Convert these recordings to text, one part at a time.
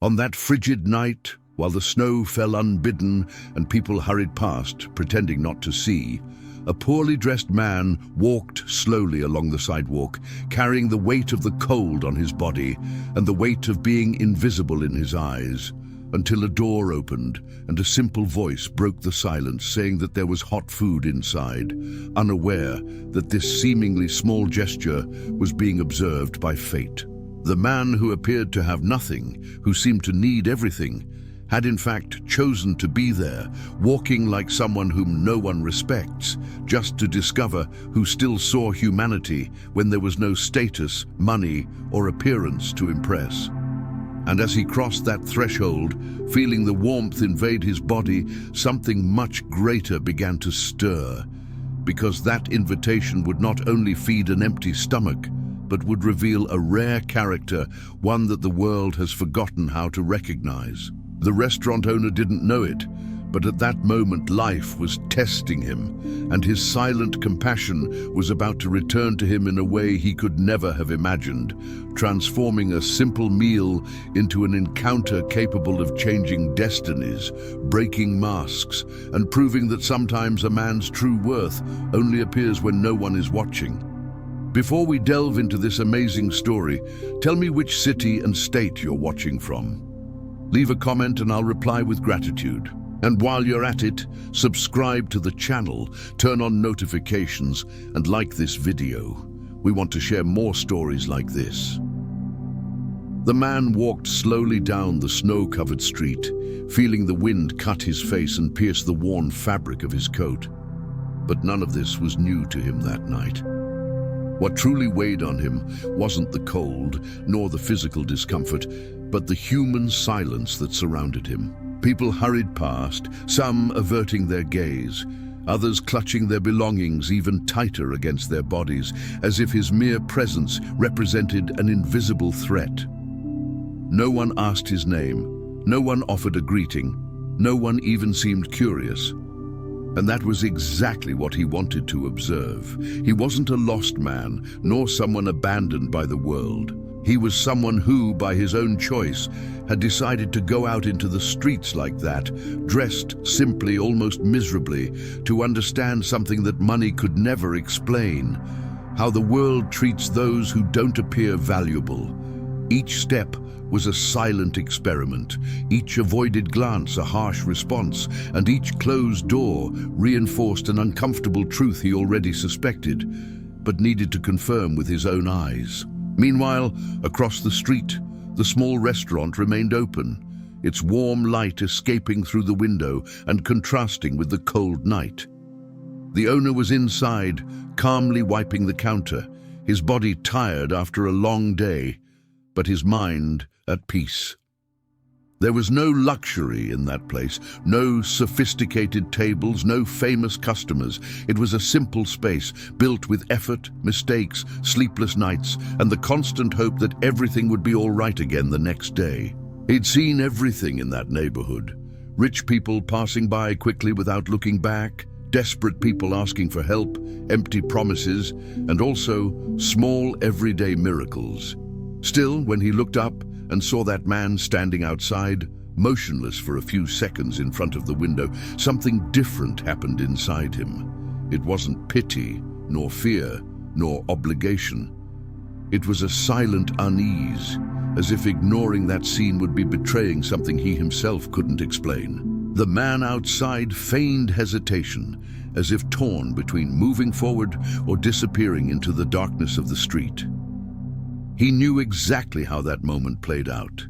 On that frigid night, while the snow fell unbidden and people hurried past, pretending not to see, a poorly dressed man walked slowly along the sidewalk, carrying the weight of the cold on his body and the weight of being invisible in his eyes, until a door opened and a simple voice broke the silence, saying that there was hot food inside, unaware that this seemingly small gesture was being observed by fate. The man who appeared to have nothing, who seemed to need everything, had in fact chosen to be there, walking like someone whom no one respects, just to discover who still saw humanity when there was no status, money, or appearance to impress. And as he crossed that threshold, feeling the warmth invade his body, something much greater began to stir, because that invitation would not only feed an empty stomach, but would reveal a rare character, one that the world has forgotten how to recognize. The restaurant owner didn't know it, but at that moment life was testing him, and his silent compassion was about to return to him in a way he could never have imagined, transforming a simple meal into an encounter capable of changing destinies, breaking masks, and proving that sometimes a man's true worth only appears when no one is watching. Before we delve into this amazing story, tell me which city and state you're watching from. Leave a comment and I'll reply with gratitude. And while you're at it, subscribe to the channel, turn on notifications, and like this video. We want to share more stories like this. The man walked slowly down the snow-covered street, feeling the wind cut his face and pierce the worn fabric of his coat. But none of this was new to him that night. What truly weighed on him wasn't the cold, nor the physical discomfort, but the human silence that surrounded him. People hurried past, some averting their gaze, others clutching their belongings even tighter against their bodies, as if his mere presence represented an invisible threat. No one asked his name, no one offered a greeting, no one even seemed curious. And that was exactly what he wanted to observe. He wasn't a lost man, nor someone abandoned by the world. He was someone who, by his own choice, had decided to go out into the streets like that, dressed simply, almost miserably, to understand something that money could never explain: how the world treats those who don't appear valuable. Each step was a silent experiment, each avoided glance a harsh response, and each closed door reinforced an uncomfortable truth he already suspected, but needed to confirm with his own eyes. Meanwhile, across the street, the small restaurant remained open, its warm light escaping through the window and contrasting with the cold night. The owner was inside, calmly wiping the counter, his body tired after a long day, but his mind at peace. There was no luxury in that place, no sophisticated tables, no famous customers. It was a simple space, built with effort, mistakes, sleepless nights, and the constant hope that everything would be all right again the next day. He'd seen everything in that neighborhood. Rich people passing by quickly without looking back, desperate people asking for help, empty promises, and also small everyday miracles. Still, when he looked up and saw that man standing outside, motionless for a few seconds in front of the window, something different happened inside him. It wasn't pity, nor fear, nor obligation. It was a silent unease, as if ignoring that scene would be betraying something he himself couldn't explain. The man outside feigned hesitation, as if torn between moving forward or disappearing into the darkness of the street. He knew exactly how that moment played out.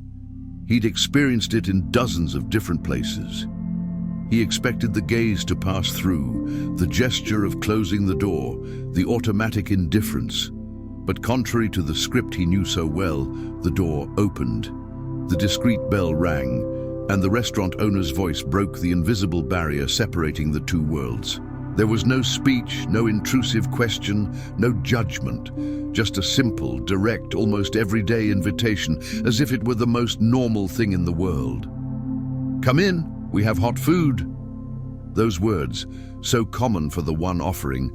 He'd experienced it in dozens of different places. He expected the gaze to pass through, the gesture of closing the door, the automatic indifference. But contrary to the script he knew so well, the door opened. The discreet bell rang, and the restaurant owner's voice broke the invisible barrier separating the two worlds. There was no speech, no intrusive question, no judgment, just a simple, direct, almost everyday invitation, as if it were the most normal thing in the world. "Come in, we have hot food." Those words, so common for the one offering,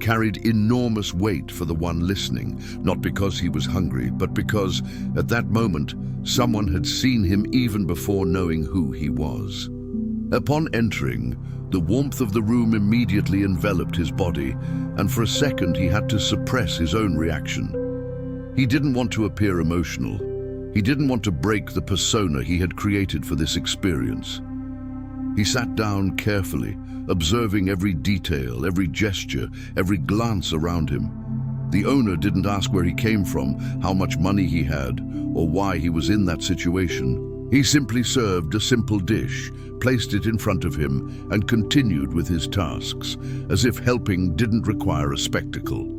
carried enormous weight for the one listening, not because he was hungry, but because, at that moment, someone had seen him even before knowing who he was. Upon entering, the warmth of the room immediately enveloped his body, and for a second he had to suppress his own reaction. He didn't want to appear emotional. He didn't want to break the persona he had created for this experience. He sat down carefully, observing every detail, every gesture, every glance around him. The owner didn't ask where he came from, how much money he had, or why he was in that situation. He simply served a simple dish, placed it in front of him, and continued with his tasks, as if helping didn't require a spectacle.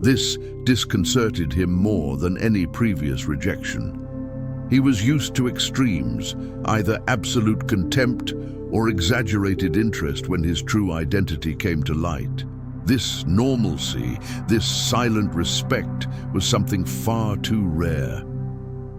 This disconcerted him more than any previous rejection. He was used to extremes, either absolute contempt or exaggerated interest when his true identity came to light. This normalcy, this silent respect, was something far too rare.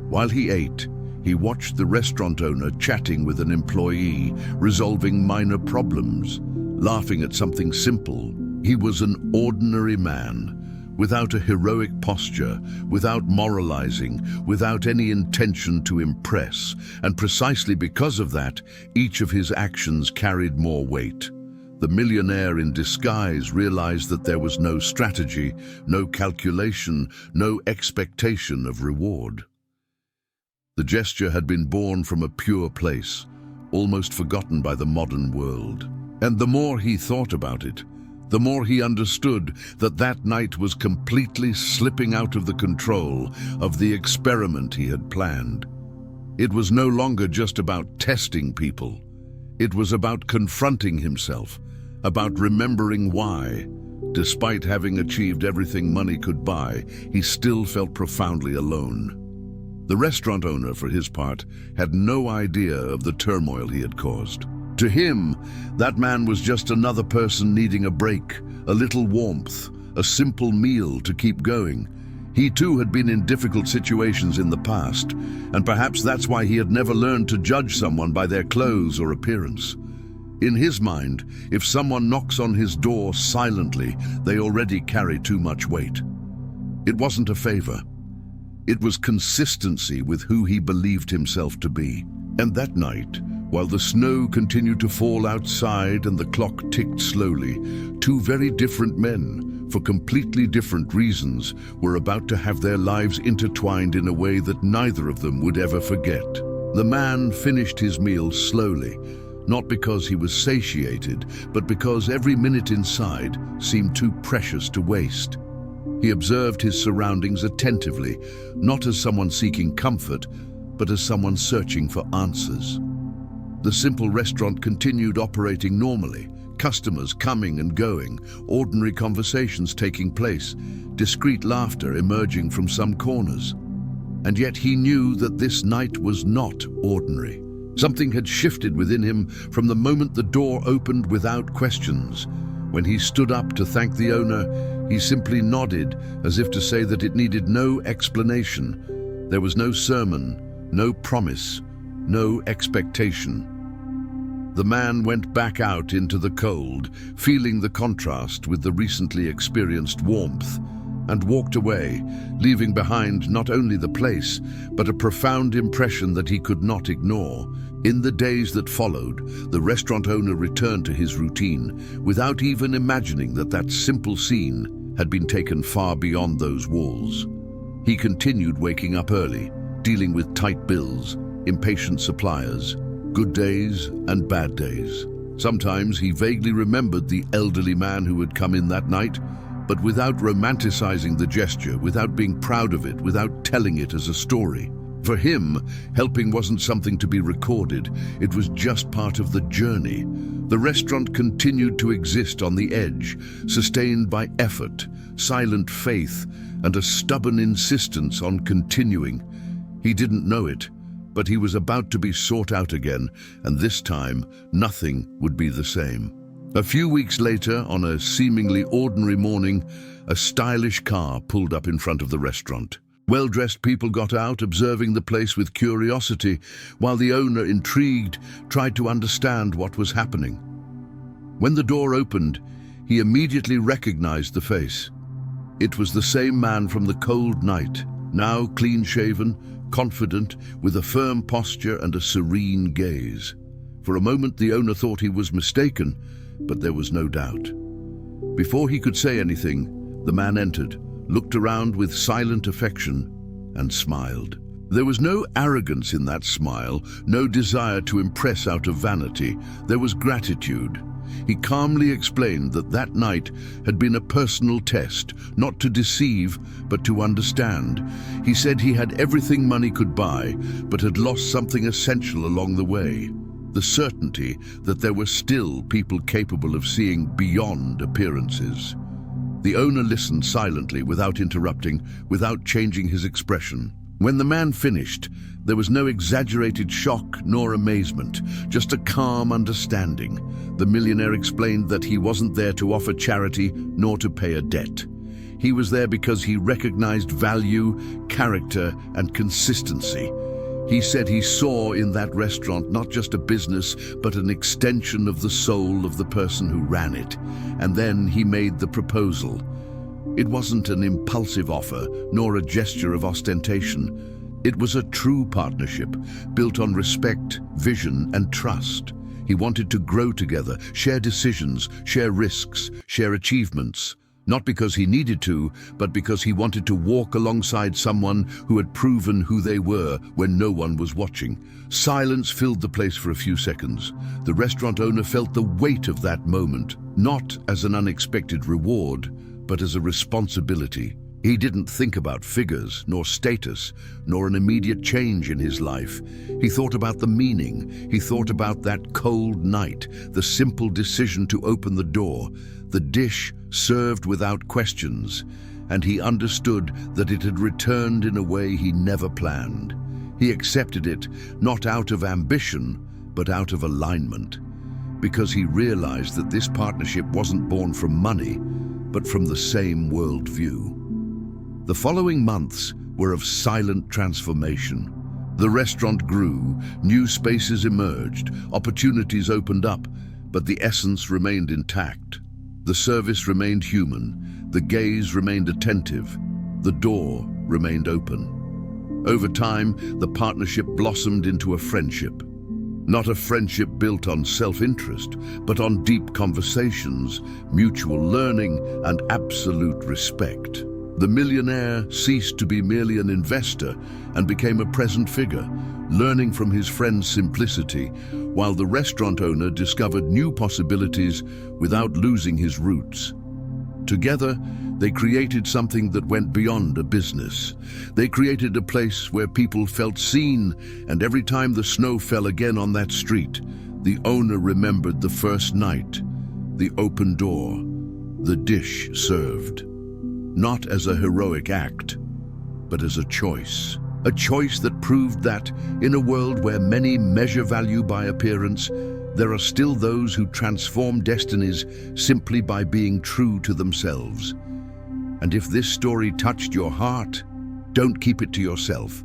While he ate, he watched the restaurant owner chatting with an employee, resolving minor problems, laughing at something simple. He was an ordinary man, without a heroic posture, without moralizing, without any intention to impress, and precisely because of that, each of his actions carried more weight. The millionaire in disguise realized that there was no strategy, no calculation, no expectation of reward. The gesture had been born from a pure place, almost forgotten by the modern world. And the more he thought about it, the more he understood that that night was completely slipping out of the control of the experiment he had planned. It was no longer just about testing people. It was about confronting himself, about remembering why, despite having achieved everything money could buy, he still felt profoundly alone. The restaurant owner, for his part, had no idea of the turmoil he had caused. To him, that man was just another person needing a break, a little warmth, a simple meal to keep going. He too had been in difficult situations in the past, and perhaps that's why he had never learned to judge someone by their clothes or appearance. In his mind, if someone knocks on his door silently, they already carry too much weight. It wasn't a favor. It was consistency with who he believed himself to be. And that night, while the snow continued to fall outside and the clock ticked slowly, two very different men, for completely different reasons, were about to have their lives intertwined in a way that neither of them would ever forget. The man finished his meal slowly, not because he was satiated, but because every minute inside seemed too precious to waste. He observed his surroundings attentively, not as someone seeking comfort, but as someone searching for answers. The simple restaurant continued operating normally, customers coming and going, ordinary conversations taking place, discreet laughter emerging from some corners. And yet he knew that this night was not ordinary. Something had shifted within him from the moment the door opened without questions. When he stood up to thank the owner, he simply nodded as if to say that it needed no explanation. There was no sermon, no promise, no expectation. The man went back out into the cold, feeling the contrast with the recently experienced warmth, and walked away, leaving behind not only the place, but a profound impression that he could not ignore. In the days that followed, the restaurant owner returned to his routine, without even imagining that that simple scene had been taken far beyond those walls. He continued waking up early, dealing with tight bills, impatient suppliers, good days and bad days. Sometimes he vaguely remembered the elderly man who had come in that night, but without romanticizing the gesture, without being proud of it, without telling it as a story. For him, helping wasn't something to be recorded, it was just part of the journey. The restaurant continued to exist on the edge, sustained by effort, silent faith, and a stubborn insistence on continuing. He didn't know it, but he was about to be sought out again, and this time, nothing would be the same. A few weeks later, on a seemingly ordinary morning, a stylish car pulled up in front of the restaurant. Well-dressed people got out, observing the place with curiosity, while the owner, intrigued, tried to understand what was happening. When the door opened, He immediately recognized the face. It was the same man from the cold night, now clean-shaven, confident, with a firm posture and a serene gaze. For a moment the owner thought he was mistaken, but there was no doubt. Before he could say anything, the man entered, looked around with silent affection, and smiled. There was no arrogance in that smile, no desire to impress out of vanity. There was gratitude. He calmly explained that that night had been a personal test, not to deceive, but to understand. He said he had everything money could buy, but had lost something essential along the way. The certainty that there were still people capable of seeing beyond appearances. The owner listened silently, without interrupting, without changing his expression. When the man finished, there was no exaggerated shock nor amazement, just a calm understanding. The millionaire explained that he wasn't there to offer charity nor to pay a debt. He was there because he recognized value, character, and consistency. He said he saw in that restaurant not just a business, but an extension of the soul of the person who ran it. And then he made the proposal. It wasn't an impulsive offer, nor a gesture of ostentation. It was a true partnership, built on respect, vision, and trust. He wanted to grow together, share decisions, share risks, share achievements. Not because he needed to, but because he wanted to walk alongside someone who had proven who they were when no one was watching. Silence filled the place for a few seconds. The restaurant owner felt the weight of that moment, not as an unexpected reward, but as a responsibility. He didn't think about figures, nor status, nor an immediate change in his life. He thought about the meaning. He thought about that cold night, the simple decision to open the door, the dish served without questions, and he understood that it had returned in a way he never planned. He accepted it, not out of ambition, but out of alignment, because he realized that this partnership wasn't born from money, but from the same worldview. The following months were of silent transformation. The restaurant grew, new spaces emerged, opportunities opened up, but the essence remained intact. The service remained human, the gaze remained attentive, the door remained open. Over time, the partnership blossomed into a friendship. Not a friendship built on self-interest, but on deep conversations, mutual learning, and absolute respect. The millionaire ceased to be merely an investor and became a present figure, learning from his friend's simplicity, while the restaurant owner discovered new possibilities without losing his roots. Together, they created something that went beyond a business. They created a place where people felt seen, and every time the snow fell again on that street, the owner remembered the first night, the open door, the dish served. Not as a heroic act, but as a choice. A choice that proved that, in a world where many measure value by appearance, there are still those who transform destinies simply by being true to themselves. And if this story touched your heart, don't keep it to yourself.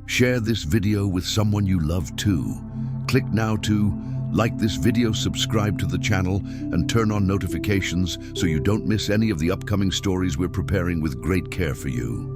Share this video with someone you love too. Click now to like this video, subscribe to the channel, and turn on notifications so you don't miss any of the upcoming stories we're preparing with great care for you.